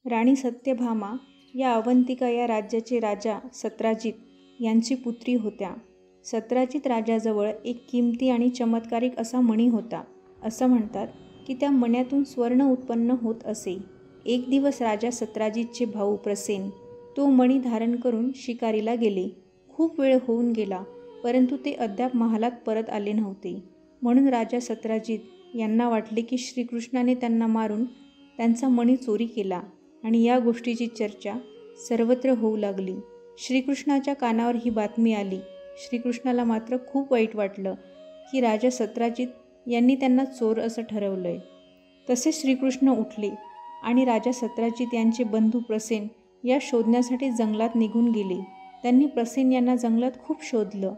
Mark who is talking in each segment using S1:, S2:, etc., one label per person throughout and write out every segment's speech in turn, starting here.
S1: राणी सत्यभामा या अवंतिका या राज्याचे राजा सत्राजित यांची पुत्री होत्या. सत्राजित राजाजवळ एक किमती आणि चमत्कारिक असा मणी होता. असं म्हणतात की त्या मण्यातून स्वर्ण उत्पन्न होत असे. एक दिवस राजा सत्राजितचे भाऊ प्रसेन तो मणी धारण करून शिकारीला गेले. खूप वेळ होऊन गेला, परंतु ते अद्याप महालात परत आले नव्हते. म्हणून राजा सत्राजित यांना वाटले की श्रीकृष्णाने त्यांना मारून त्यांचा मणी चोरी केला आणि या गोष्टीची चर्चा सर्वत्र होऊ लागली. श्रीकृष्णाच्या कानावर ही बातमी आली. श्रीकृष्णाला मात्र खूप वाईट वाटलं की राजा सत्राजित यांनी त्यांना चोर असं ठरवलंय. तसे श्रीकृष्ण उठले आणि राजा सत्राजित यांचे बंधू प्रसेन या शोधण्यासाठी जंगलात निघून गेले. त्यांनी प्रसेन यांना जंगलात खूप शोधलं.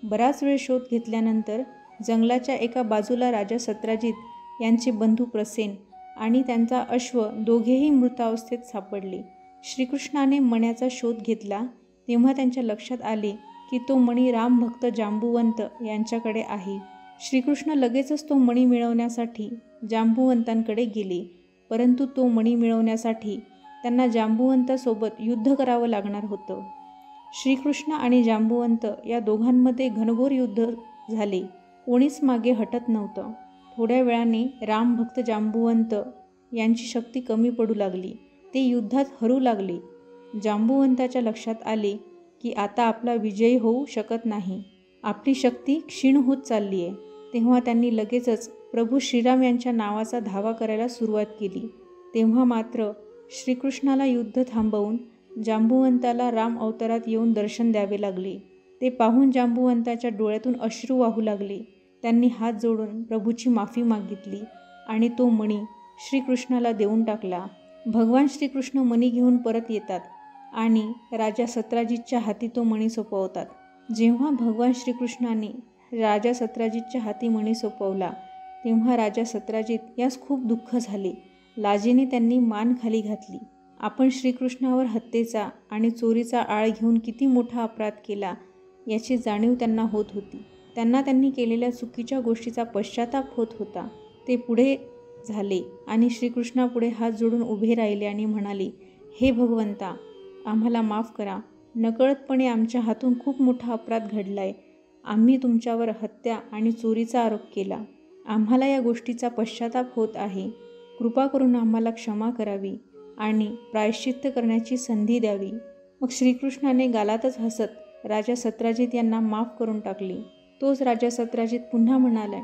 S1: बराच वेळ शोध घेतल्यानंतर जंगलाच्या एका बाजूला राजा सत्राजित यांचे बंधू प्रसेन आणि त्यांचा अश्व दोघेही मृतावस्थेत सापडले. श्रीकृष्णाने मण्याचा शोध घेतला तेव्हा त्यांच्या लक्षात आले की तो मणी रामभक्त जांबुवंत यांच्याकडे आहे. श्रीकृष्ण लगेचच तो मणी मिळवण्यासाठी जांबुवंतांकडे गेले, परंतु तो मणी मिळवण्यासाठी त्यांना जांबुवंतासोबत युद्ध करावं लागणार होतं. श्रीकृष्ण आणि जांबुवंत या दोघांमध्ये घनघोर युद्ध झाले. कोणीच मागे हटत नव्हतं. थोड्या वेळाने रामभक्त जांबुवंत यांची शक्ती कमी पडू लागली. ते युद्धात हरू लागले. जांबुवंताच्या लक्षात आले की आता आपला विजय होऊ शकत नाही, आपली शक्ती क्षीण होत चालली आहे. तेव्हा त्यांनी लगेचच प्रभू श्रीराम यांच्या नावाचा धावा करायला सुरुवात केली. तेव्हा मात्र श्रीकृष्णाला युद्ध थांबवून जांबुवंताला राम अवतारात येऊन दर्शन द्यावे लागले. ते पाहून जांबुवंताच्या डोळ्यातून अश्रू वाहू लागले. त्यांनी हात जोडून प्रभूची माफी मागितली आणि तो मणी श्रीकृष्णाला देऊन टाकला. भगवान श्रीकृष्ण मणी घेऊन परत येतात आणि राजा सत्राजितच्या हाती तो मणी सोपवतात. जेव्हा भगवान श्रीकृष्णाने राजा सत्राजितच्या हाती मणी सोपवला तेव्हा राजा सत्राजित यास खूप दुःख झाले. लाजेने त्यांनी मान खाली घातली. आपण श्रीकृष्णावर हत्येचा आणि चोरीचा आळ घेऊन किती मोठा अपराध केला याची जाणीव त्यांना होत होती. त्यांनी केलेल्या चुकीच्या गोष्टीचा पश्चाताप होत होता. ते पुढे झाले आणि श्रीकृष्णापुढे हात जोडून उभे राहिले आणि म्हणाले, हे भगवंता, आम्हाला माफ करा. नकळतपणे आमच्या हातून खूप मोठा अपराध घडलाय. आम्ही तुमच्यावर हत्या आणि चोरीचा आरोप केला. आम्हाला या गोष्टीचा पश्चाताप होत आहे. कृपा करून आम्हाला क्षमा करावी आणि प्रायश्चित्त करण्याची संधी द्यावी. मग श्रीकृष्णाने गालातच हसत राजा सत्राजित यांना माफ करून टाकले. तोच राजा सत्राजित पुन्हा म्हणाला,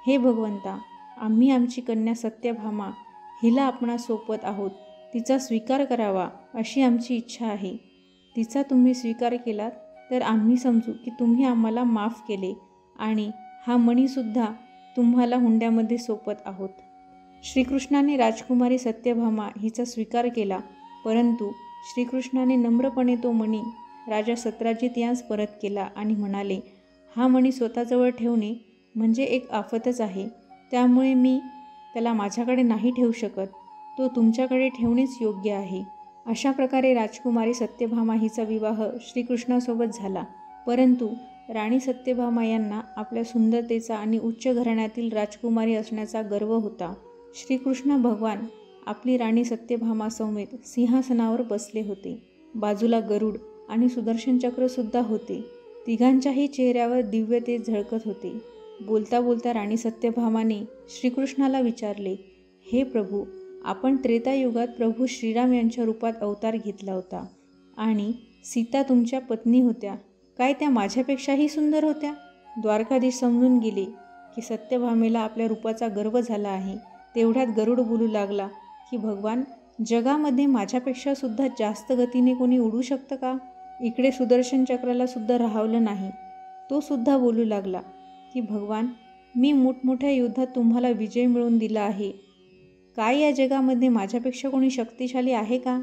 S1: हे भगवंता, आम्ही आमची कन्या सत्यभामा हिला आपणास सोपवत आहोत. तिचा स्वीकार करावा अशी आमची इच्छा आहे. तिचा तुम्ही स्वीकार केलात तर आम्ही समजू की तुम्ही आम्हाला माफ केले आणि हा मणीसुद्धा तुम्हाला हुंड्यामध्ये सोपत आहोत. श्रीकृष्णाने राजकुमारी सत्यभामा हिचा स्वीकार केला, परंतु श्रीकृष्णाने नम्रपणे तो मणी राजा सत्राजित यांस परत केला आणि म्हणाले, हा मणी स्वतःजवळ ठेवणे म्हणजे एक आफतच आहे. त्यामुळे मी त्याला माझ्याकडे नाही ठेवू शकत. तो तुमच्याकडे ठेवणेच योग्य आहे. अशा प्रकारे राजकुमारी सत्यभामा हिचा विवाह श्रीकृष्णासोबत झाला. परंतु राणी सत्यभामा यांना आपल्या सुंदरतेचा आणि उच्च घराण्यातील राजकुमारी असण्याचा गर्व होता. श्रीकृष्ण भगवान आपली राणी सत्यभामा समेत सिंहासनावर बसले होते. बाजूला गरुड आणि सुदर्शन चक्रसुद्धा होते. तिघांच्याही चेहऱ्यावर दिव्यते झळकत होते. बोलता बोलता राणी सत्यभामाने श्रीकृष्णाला विचारले, हे प्रभू, आपण त्रेतायुगात प्रभू श्रीराम यांच्या रूपात अवतार घेतला होता आणि सीता तुमच्या पत्नी होत्या. काय त्या माझ्यापेक्षाही सुंदर होत्या? द्वारकाधीश समजून गेले की सत्यभामेला आपल्या रूपाचा गर्व झाला आहे. तेवढ्यात गरुड बोलू लागला की भगवान, जगामध्ये माझ्यापेक्षा सुद्धा जास्त गतीने कोणी उडू शकतं का? इकडे सुदर्शन चक्राला सुद्धा राहावलं नाही. तो सुद्धा बोलू लागला की भगवान, मी मोठमोठ्या युद्धात तुम्हाला विजय मिळवून दिला आहे. काय या जगामध्ये माझ्यापेक्षा कोणी शक्तिशाली आहे का?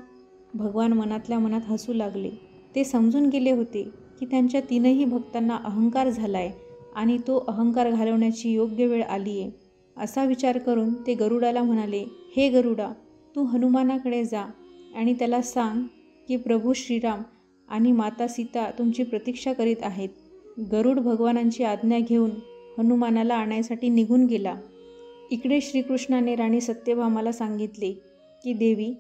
S1: भगवान मनातल्या मनात हसू लागले. ते समजून गेले होते की त्यांच्या तीनही भक्तांना अहंकार झाला आहे आणि तो अहंकार घालवण्याची योग्य वेळ आली आहे. असा विचार करून ते गरुडाला म्हणाले, हे गरुडा, तू हनुमानाकडे जा आणि त्याला सांग की प्रभू श्रीराम आणि माता सीता तुमची प्रतीक्षा करीत आहेत. गरुड भगवानांची आज्ञा घेऊन हनुमानाला आणायसाठी निघून गेला. इकडे श्रीकृष्णाने राणी सत्यभामाला सांगितले की देवी,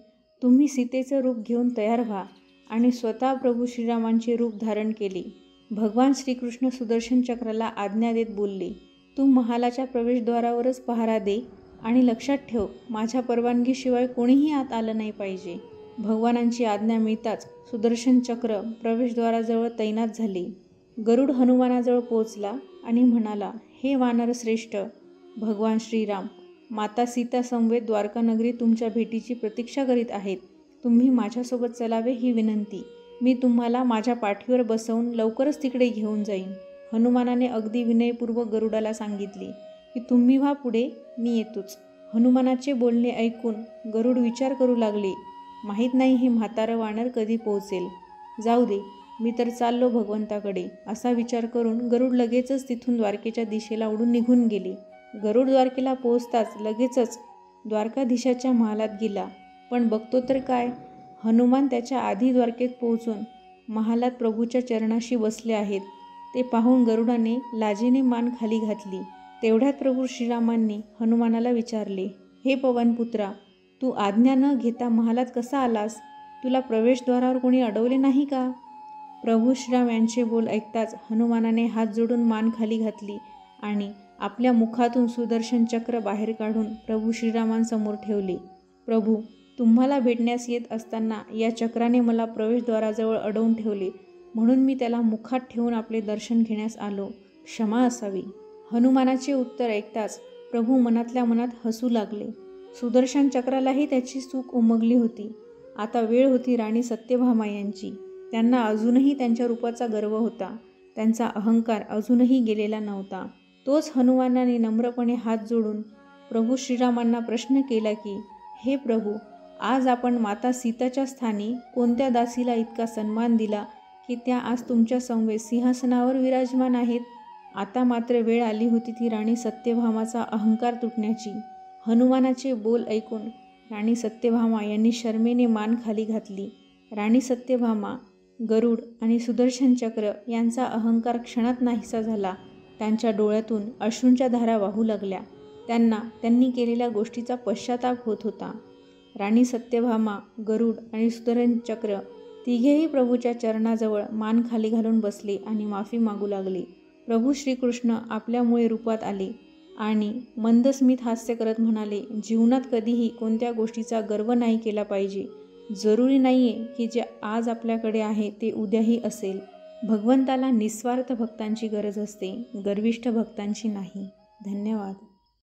S1: तुम्ही सीतेचं रूप घेऊन तयार व्हा आणि स्वतः प्रभू श्रीरामांचे रूप धारण केले. भगवान श्रीकृष्ण सुदर्शन चक्राला आज्ञा देत बोलले, तू महालाच्या प्रवेशद्वारावरच पहारा दे आणि लक्षात ठेव, माझ्या परवानगीशिवाय कोणीही आत आलं नाही पाहिजे. भगवानांची आज्ञा मिळताच सुदर्शन चक्र प्रवेशद्वाराजवळ तैनात झाले. गरुड हनुमानाजवळ पोहोचला आणि म्हणाला, हे वानरश्रेष्ठ भगवान श्रीराम, माता सीता समवेत द्वारकानगरी तुमच्या भेटीची प्रतीक्षा करीत आहेत. तुम्ही माझ्यासोबत चलावे ही विनंती. मी तुम्हाला माझ्या पाठीवर बसवून लवकरच तिकडे घेऊन जाईन. हनुमानाने अगदी विनयपूर्वक गरुडाला सांगितले की तुम्ही व्हा पुढे, मी येतोच. हनुमानाचे बोलणे ऐकून गरुड विचार करू लागले, माहीत नाही हे म्हातारं वानर कधी पोहोचेल. जाऊ दे, मी तर चाललो भगवंताकडे, असा विचार करून गरुड लगेचच तिथून द्वारकेच्या दिशेला उडून निघून गेले. गरुड द्वारकेला पोहोचताच लगेचच द्वारकाधीशाच्या महालात गेला. पण बघतो तर काय, हनुमान त्याच्या आधी द्वारकेत पोहोचून महालात प्रभूच्या चरणाशी बसले आहेत. ते पाहून गरुडाने लाजेने मान खाली घातली. तेवढ्यात प्रभू श्रीरामांनी हनुमानाला विचारले, हे पवनपुत्रा, तू आज्ञा न घेता महालात कसा आलास? तुला प्रवेशद्वारावर कोणी अडवले नाही का? प्रभू श्रीराम यांचे बोल ऐकताच हनुमानाने हात जोडून मान खाली घातली आणि आपल्या मुखातून सुदर्शन चक्र बाहेर काढून प्रभू श्रीरामांसमोर ठेवले. प्रभू, तुम्हाला भेटण्यास येत असताना या चक्राने मला प्रवेशद्वाराजवळ अडवून ठेवले, म्हणून मी त्याला मुखात ठेवून आपले दर्शन घेण्यास आलो. क्षमा असावी. हनुमानाचे उत्तर ऐकताच प्रभू मनातल्या मनात हसू लागले. सुदर्शन चक्रालाही त्याची चूक उमगली होती. आता वेळ होती राणी सत्यभामा यांची. त्यांना अजूनही त्यांच्या रूपाचा गर्व होता. त्यांचा अहंकार अजूनही गेलेला नव्हता. तोच हनुमानाने नम्रपणे हात जोडून प्रभू श्रीरामांना प्रश्न केला की, हे प्रभू, आज आपण माता सीताच्या स्थानी कोणत्या दासीला इतका सन्मान दिला की त्या आज तुमच्या समवेत सिंहासनावर विराजमान आहेत? आता मात्र वेळ आली होती ती राणी सत्यभामाचा अहंकार तुटण्याची. हनुमानाचे बोल ऐकून राणी सत्यभामा यांनी शरमेने मान खाली घातली. राणी सत्यभामा, गरुड आणि सुदर्शन चक्र यांचा अहंकार क्षणात नाहीसा झाला. त्यांच्या डोळ्यातून अश्रूंच्या धारा वाहू लागल्या. त्यांनी केलेल्या गोष्टीचा पश्चाताप होत होता. राणी सत्यभामा, गरुड आणि सुदर्शन चक्र तिघेही प्रभूच्या चरणाजवळ मान खाली घालून बसले आणि माफी मागू लागले. प्रभू श्रीकृष्ण आपल्यामुळे रूपात आले आणि मंदस्मित हास्य करत म्हणाले, जीवनात कधीही कोणत्या गोष्टीचा गर्व नाही केला पाहिजे. जरुरी नाही आहे की जे आज आपल्याकडे आहे ते उद्याही असेल. भगवंताला निस्वार्थ भक्तांची गरज असते, गर्विष्ठ भक्तांची नाही. धन्यवाद.